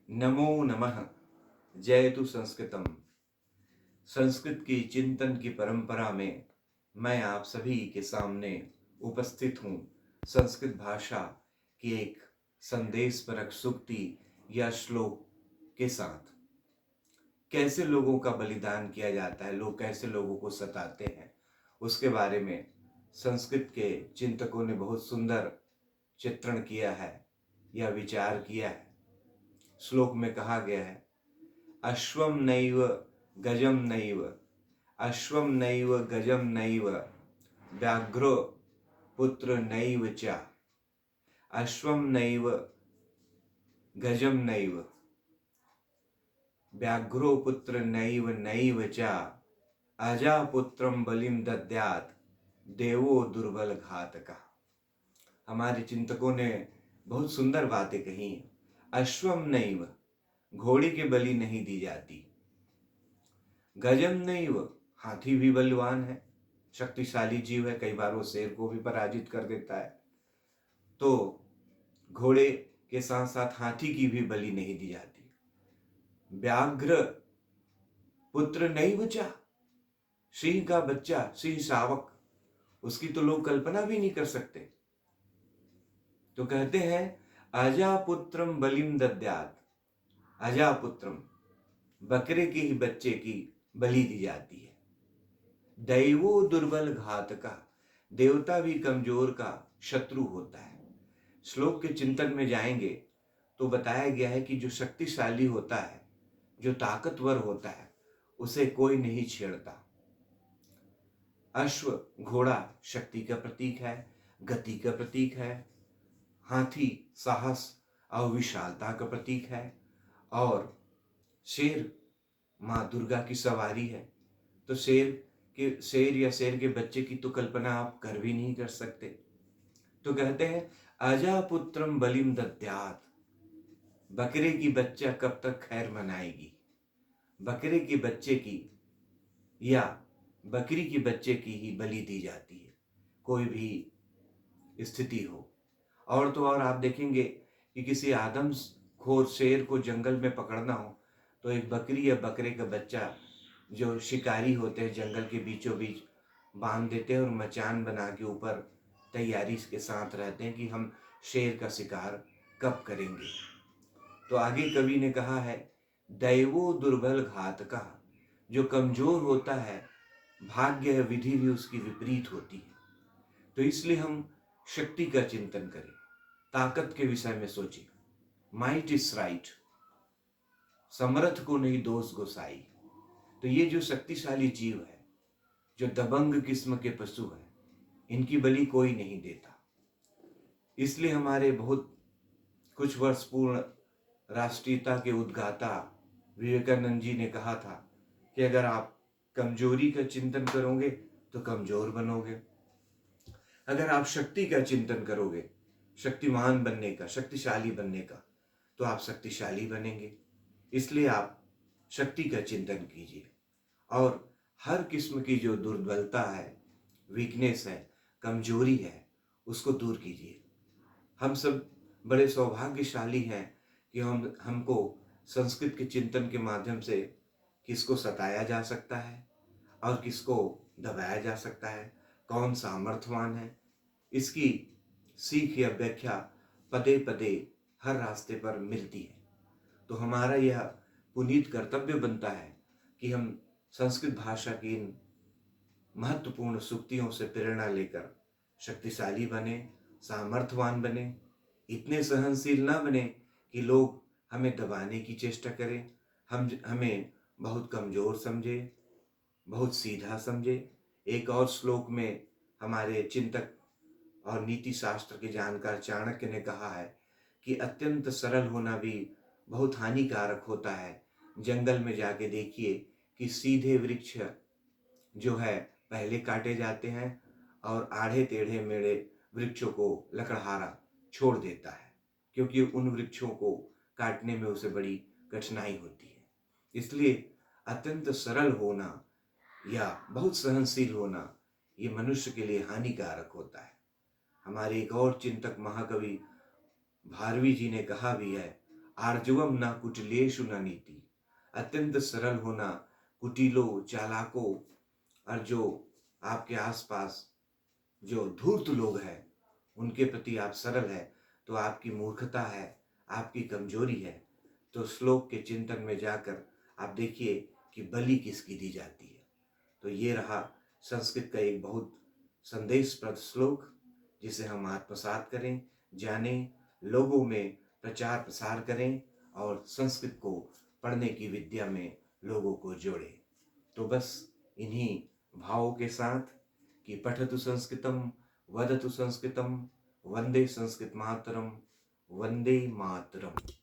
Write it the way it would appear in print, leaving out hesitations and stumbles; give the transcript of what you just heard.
नमो नमः। जयतु संस्कृतम। संस्कृत की चिंतन की परंपरा में मैं आप सभी के सामने उपस्थित हूँ। संस्कृत भाषा की एक संदेशपरक सूक्ति या श्लोक के साथ कैसे लोगों का बलिदान किया जाता है, लोग कैसे लोगों को सताते हैं, उसके बारे में संस्कृत के चिंतकों ने बहुत सुंदर चित्रण किया है या विचार किया है। श्लोक में कहा गया है, अश्वम नैव गजम नैव, अश्वम नैव गजम नैव, व्याघ्रो पुत्र नैव च, अश्वम नैव गजम नैव, व्याघ्रो पुत्र नैव नैव च, अजापुत्रम बलिम दद्यात्, देवो दुर्बल घातका। हमारे चिंतकों ने बहुत सुंदर बातें कही। अश्वम नैव, घोड़ी के बलि नहीं दी जाती। गजम नैव, हाथी भी बलवान है, शक्तिशाली जीव है, कई बार वो शेर को भी पराजित कर देता है। तो घोड़े के साथ साथ हाथी की भी बलि नहीं दी जाती। व्याघ्र पुत्र नैव च, सिंह का बच्चा, सिंह शावक, उसकी तो लोग कल्पना भी नहीं कर सकते। तो कहते हैं अजापुत्रम बलिम दद्यात्, अजापुत्रम, बकरे के ही बच्चे की बलि दी जाती है। दैवो दुर्बल घातका, देवता भी कमजोर का शत्रु होता है। श्लोक के चिंतन में जाएंगे तो बताया गया है कि जो शक्तिशाली होता है, जो ताकतवर होता है, उसे कोई नहीं छेड़ता। अश्व, घोड़ा, शक्ति का प्रतीक है, गति का प्रतीक है। हाथी साहस और विशालता का प्रतीक है। और शेर माँ दुर्गा की सवारी है। तो शेर या शेर के बच्चे की तो कल्पना आप कर भी नहीं कर सकते। तो कहते हैं अजापुत्रम बलिम दद्यात्, बकरे की बच्चा कब तक खैर मनाएगी। बकरे के बच्चे की या बकरी के बच्चे की ही बलि दी जाती है, कोई भी स्थिति हो। और तो और आप देखेंगे कि किसी आदमखोर शेर को जंगल में पकड़ना हो तो एक बकरी या बकरे का बच्चा, जो शिकारी होते हैं, जंगल के बीचों बीच बांध देते हैं और मचान बना के ऊपर तैयारी के साथ रहते हैं कि हम शेर का शिकार कब करेंगे। तो आगे कवि ने कहा है दैवो दुर्बल घातका, जो कमजोर होता है, भाग्य विधि भी उसकी विपरीत होती है। तो इसलिए हम शक्ति का चिंतन करें, ताकत के विषय में सोचें। माइट इज राइट, समर्थ को नहीं दोष गोसाई। तो ये जो शक्तिशाली जीव है, जो दबंग किस्म के पशु है, इनकी बलि कोई नहीं देता। इसलिए हमारे बहुत कुछ वर्ष पूर्ण राष्ट्रीयता के उद्गाता विवेकानंद जी ने कहा था कि अगर आप कमजोरी का चिंतन करोगे तो कमजोर बनोगे, अगर आप शक्ति का चिंतन करोगे, शक्तिमान बनने का, शक्तिशाली बनने का, तो आप शक्तिशाली बनेंगे। इसलिए आप शक्ति का चिंतन कीजिए और हर किस्म की जो दुर्बलता है, वीकनेस है, कमजोरी है, उसको दूर कीजिए। हम सब बड़े सौभाग्यशाली हैं कि हमको संस्कृत के चिंतन के माध्यम से किसको सताया जा सकता है और किसको दबाया जा सकता है, कौन सामर्थ्यवान है, इसकी सीख या व्याख्या पदे पदे हर रास्ते पर मिलती है। तो हमारा यह पुनीत कर्तव्य बनता है कि हम संस्कृत भाषा की इन महत्वपूर्ण सूक्तियों से प्रेरणा लेकर शक्तिशाली बने, सामर्थ्यवान बने, इतने सहनशील न बने कि लोग हमें दबाने की चेष्टा करें, हमें बहुत कमजोर समझे, बहुत सीधा समझे। एक और श्लोक में हमारे चिंतक और नीति शास्त्र के जानकार चाणक्य ने कहा है कि अत्यंत सरल होना भी बहुत हानिकारक होता है। जंगल में जाके देखिए कि सीधे वृक्ष जो है पहले काटे जाते हैं और आड़े टेढ़े मेढ़े वृक्षों को लकड़हारा छोड़ देता है, क्योंकि उन वृक्षों को काटने में उसे बड़ी कठिनाई होती है। इसलिए अत्यंत सरल होना या बहुत सहनशील होना ये मनुष्य के लिए हानिकारक होता है। हमारे एक और चिंतक महाकवि भारवी जी ने कहा भी है, आर्जवम न कुटिलेषु न नीति। अत्यंत सरल होना कुटिलों, चालाकों और जो आपके आसपास जो धूर्त लोग हैं उनके प्रति आप सरल है तो आपकी मूर्खता है, आपकी कमजोरी है। तो श्लोक के चिंतन में जाकर आप देखिए कि बलि किसकी दी जाती है। तो ये रहा संस्कृत का एक बहुत संदेशप्रद श्लोक, जिसे हम आत्मसात करें, जानें, लोगों में प्रचार प्रसार करें और संस्कृत को पढ़ने की विद्या में लोगों को जोड़ें। तो बस इन्हीं भावों के साथ कि पठतु संस्कृतम, वदतु संस्कृतम, वंदे संस्कृत मातरम, वंदे मातरम।